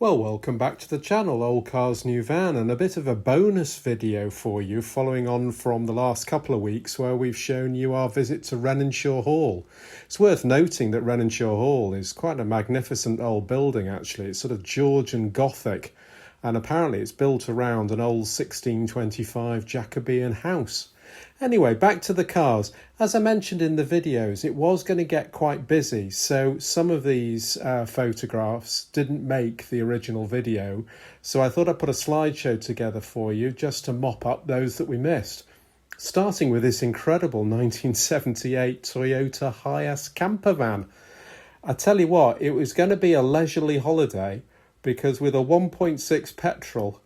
Well, welcome back to the channel, Old Cars New Van, and a bit of a bonus video for you following on from the last couple of weeks where we've shown you our visit to Renishaw Hall. It's worth noting that Renishaw Hall is quite a magnificent old building actually. It's sort of Georgian Gothic, and apparently it's built around an old 1625 Jacobean house. Anyway, back to the cars. As I mentioned in the videos, it was going to get quite busy, so some of these photographs didn't make the original video, so I thought I'd put a slideshow together for you just to mop up those that we missed. Starting with this incredible 1978 Toyota Hiace camper van. I tell you what, it was going to be a leisurely holiday, because with a 1.6 petrol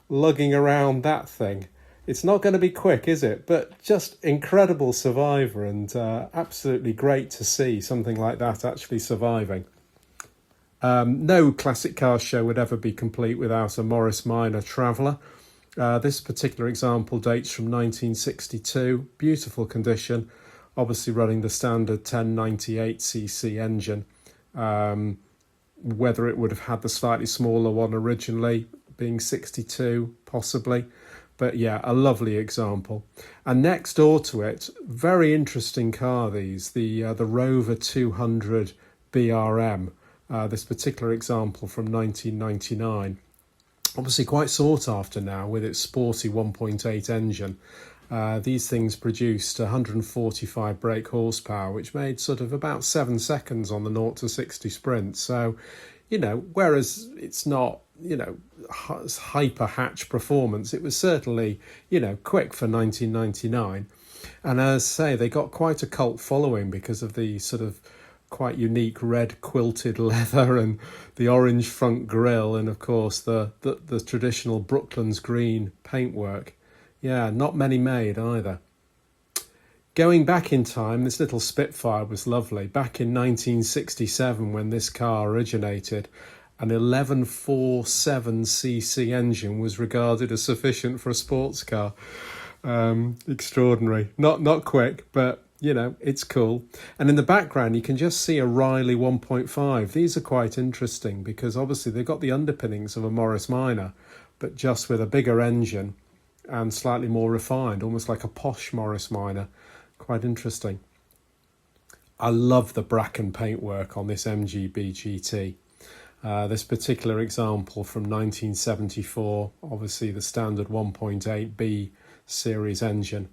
lugging around that thing, it's not going to be quick, is it? But just incredible survivor, and absolutely great to see something like that actually surviving. No classic car show would ever be complete without a Morris Minor Traveller. This particular example dates from 1962. Beautiful condition, obviously running the standard 1098cc engine. Whether it would have had the slightly smaller one originally, being 62 possibly. But yeah, a lovely example. And next door to it, very interesting car these, the Rover 200 BRM, this particular example from 1999. Obviously quite sought after now with its sporty 1.8 engine. These things produced 145 brake horsepower, which made sort of about 7 seconds on the 0 to 60 sprint. So, you know, whereas it's not, you know, hyper hatch performance, it was certainly, you know, quick for 1999. And as I say, they got quite a cult following because of the sort of quite unique red quilted leather and the orange front grille, and of course the traditional Brooklands green paintwork. Yeah, not many made either. Going back in time, this little Spitfire was lovely. Back in 1967, when this car originated, an 1147cc engine was regarded as sufficient for a sports car. Extraordinary. Not quick, but, you know, it's cool. And in the background, you can just see a Riley 1.5. These are quite interesting because obviously they've got the underpinnings of a Morris Minor, but just with a bigger engine and slightly more refined, almost like a posh Morris Minor. Quite interesting. I love the Bracken paintwork on this MGB GT. This particular example from 1974, obviously the standard 1.8B series engine.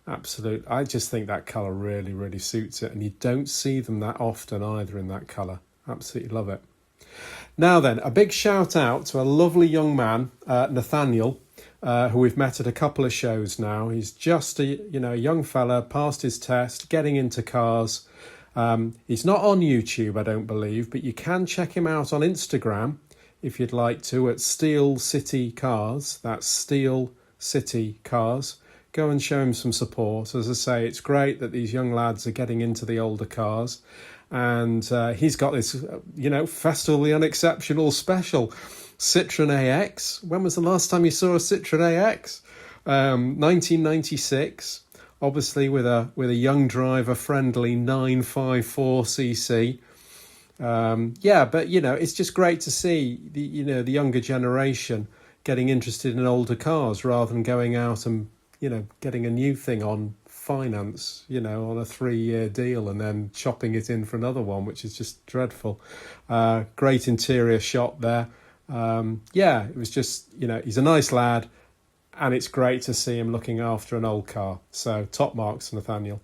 Absolute. I just think that colour really suits it, and you don't see them that often either in that colour. Absolutely love it. Now then, a big shout out to a lovely young man, Nathaniel, who we've met at a couple of shows now. He's just a young fella, passed his test, getting into cars. He's not on YouTube, I don't believe, but you can check him out on Instagram if you'd like to at Steel City Cars. That's Steel City Cars. Go and show him some support. As I say, it's great that these young lads are getting into the older cars. And he's got this, Festival of the Unexceptional special. Citroen AX. When was the last time you saw a Citroen AX? 1996. Obviously with a young driver friendly 954cc. But it's just great to see the younger generation getting interested in older cars rather than going out and getting a new thing on finance, on a 3-year deal and then chopping it in for another one, which is just dreadful. Great interior shot there. It was just, he's a nice lad, and it's great to see him looking after an old car. So top marks, Nathaniel.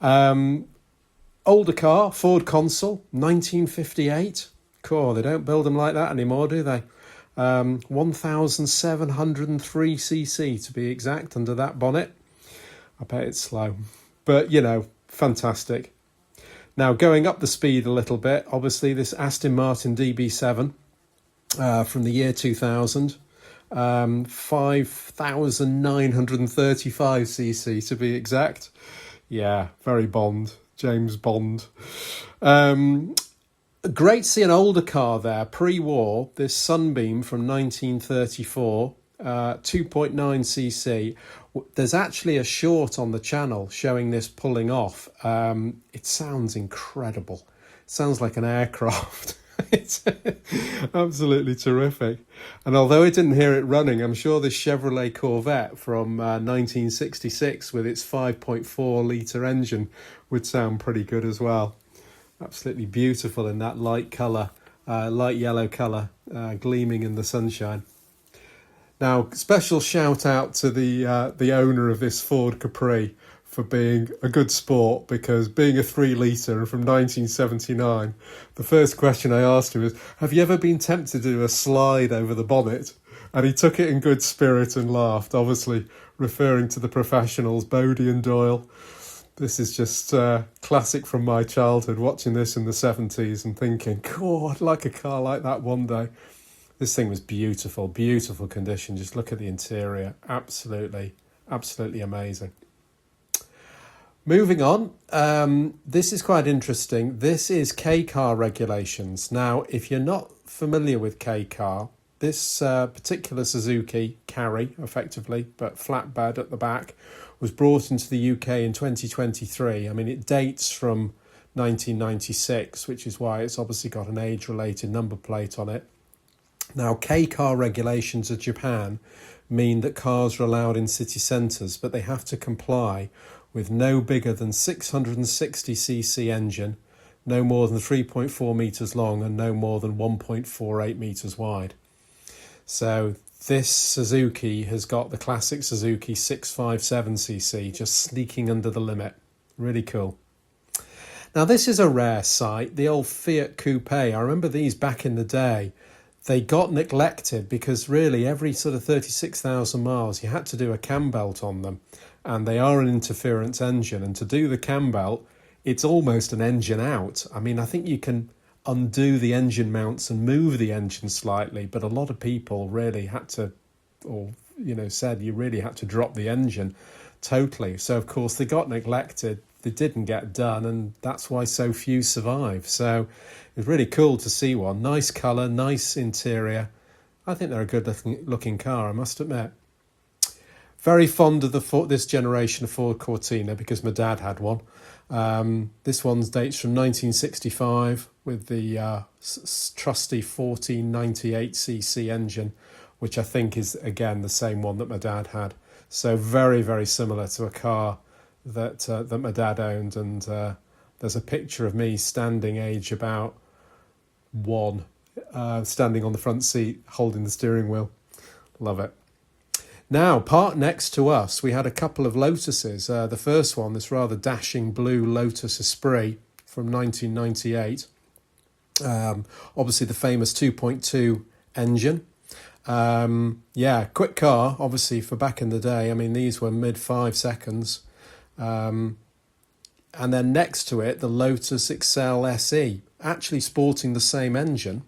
Older car, Ford Consul, 1958. Cool, they don't build them like that anymore, do they? 1703cc to be exact under that bonnet. I bet it's slow, but fantastic. Now going up the speed a little bit, obviously this Aston Martin DB7 from the year 2000, 5,935cc to be exact. Yeah, very Bond, James Bond. Great to see an older car there, pre-war, this Sunbeam from 1934, 2.9cc. There's actually a short on the channel showing this pulling off. It sounds incredible. It sounds like an aircraft. It's absolutely terrific. And although I didn't hear it running, I'm sure the Chevrolet Corvette from 1966 with its 5.4 litre engine would sound pretty good as well. Absolutely beautiful in that light colour, light yellow colour, gleaming in the sunshine. Now, special shout out to the owner of this Ford Capri for being a good sport, because being a 3 litre and from 1979, the first question I asked him is, have you ever been tempted to do a slide over the bonnet? And he took it in good spirit and laughed, obviously referring to the professionals, Bodie and Doyle. This is just classic from my childhood, watching this in the 70s and thinking, God, I'd like a car like that one day. This thing was beautiful, beautiful condition. Just look at the interior. Absolutely, absolutely amazing. Moving on, this is quite interesting. This is K-car regulations. Now, if you're not familiar with K-car, this particular Suzuki Carry, effectively, but flatbed at the back, was brought into the UK in 2023. I mean, it dates from 1996, which is why it's obviously got an age-related number plate on it. Now, K-car regulations of Japan mean that cars are allowed in city centres, but they have to comply with no bigger than 660cc engine, no more than 3.4 metres long and no more than 1.48 metres wide. So this Suzuki has got the classic Suzuki 657cc just sneaking under the limit. Really cool. Now this is a rare sight, the old Fiat Coupe. I remember these back in the day. They got neglected because really every sort of 36,000 miles you had to do a cam belt on them, and they are an interference engine, and to do the cam belt it's almost an engine out. I mean, I think you can undo the engine mounts and move the engine slightly, but a lot of people really had to, or said you really had to drop the engine totally. So of course they got neglected, they didn't get done, and that's why so few survive. So it's really cool to see one. Nice colour, nice interior. I think they're a good looking car, I must admit. Very fond of this generation of Ford Cortina because my dad had one. This one dates from 1965 with the trusty 1498cc engine, which I think is, again, the same one that my dad had. So very, very similar to a car that my dad owned. And there's a picture of me standing age about 1, standing on the front seat, holding the steering wheel. Love it. Now, parked next to us, we had a couple of Lotuses. The first one, this rather dashing blue Lotus Esprit from 1998. Obviously, the famous 2.2 engine. Quick car, obviously, for back in the day. I mean, these were mid 5 seconds. And then next to it, the Lotus Excel SE, actually sporting the same engine.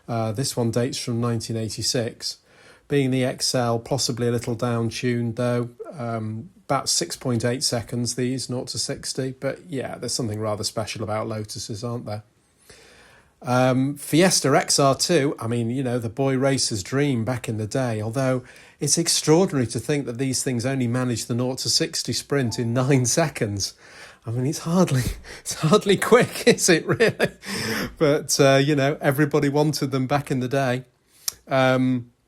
This one dates from 1986. Being the XL, possibly a little down-tuned though, about 6.8 seconds these, 0 to 60. But yeah, there's something rather special about Lotuses, aren't there? Fiesta XR2, I mean, the boy racer's dream back in the day, although it's extraordinary to think that these things only manage the 0 to 60 sprint in 9 seconds. I mean, it's hardly quick, is it really? But, everybody wanted them back in the day.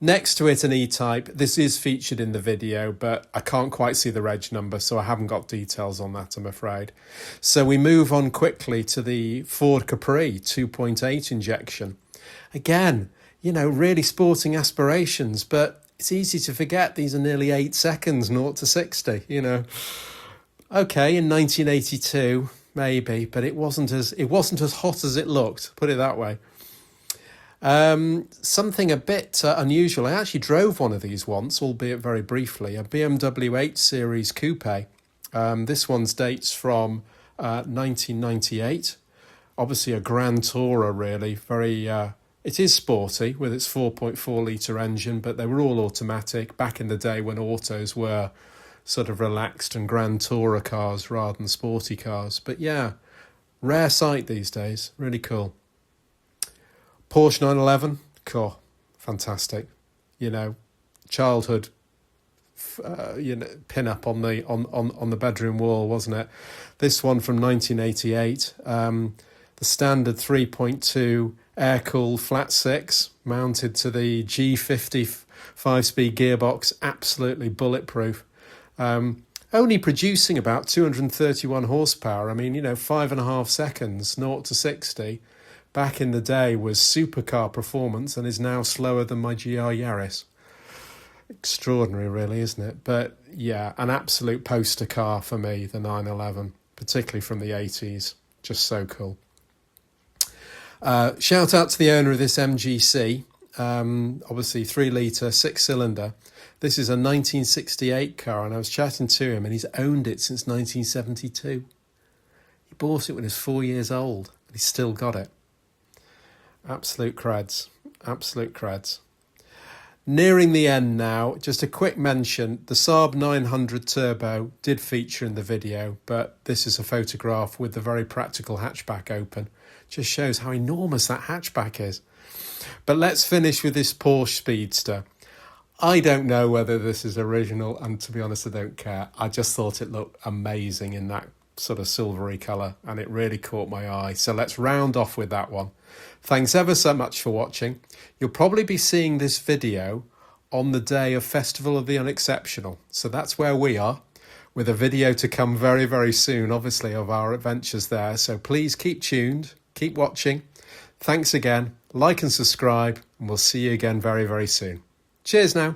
Next to it, an E-Type. This is featured in the video, but I can't quite see the reg number, so I haven't got details on that, I'm afraid. So we move on quickly to the Ford Capri 2.8 injection. Again, really sporting aspirations, but it's easy to forget these are nearly 8 seconds, 0 to 60, Okay, in 1982, maybe, but it wasn't as hot as it looked, put it that way. Something a bit unusual. I actually drove one of these once, albeit very briefly, a BMW 8 Series Coupe. This one's dates from 1998. Obviously a Grand Tourer, really. Very. It is sporty with its 4.4 litre engine, but they were all automatic back in the day when autos were sort of relaxed and Grand Tourer cars rather than sporty cars. But yeah, rare sight these days. Really cool. Porsche 911, cool, fantastic. Childhood, pin up on the bedroom wall, wasn't it? This one from 1988, the standard 3.2 air-cooled flat six mounted to the G50 5-speed gearbox, absolutely bulletproof. Only producing about 231 horsepower. I mean, 5.5 seconds, 0 to 60, back in the day was supercar performance and is now slower than my GR Yaris. Extraordinary, really, isn't it? But yeah, an absolute poster car for me, the 911, particularly from the 80s. Just so cool. Shout out to the owner of this MGC. Obviously 3-litre, 6-cylinder. This is a 1968 car, and I was chatting to him, and he's owned it since 1972. He bought it when he was 4 years old, and he's still got it. Absolute creds. Absolute creds. Nearing the end now, just a quick mention. The Saab 900 Turbo did feature in the video, but this is a photograph with the very practical hatchback open. Just shows how enormous that hatchback is. But let's finish with this Porsche Speedster. I don't know whether this is original, and to be honest, I don't care. I just thought it looked amazing in that sort of silvery colour, and it really caught my eye. So let's round off with that one. Thanks ever so much for watching. You'll probably be seeing this video on the day of Festival of the Unexceptional. So that's where we are, with a video to come very, very soon, obviously, of our adventures there. So please keep tuned, keep watching. Thanks again. Like and subscribe, and we'll see you again very, very soon. Cheers now.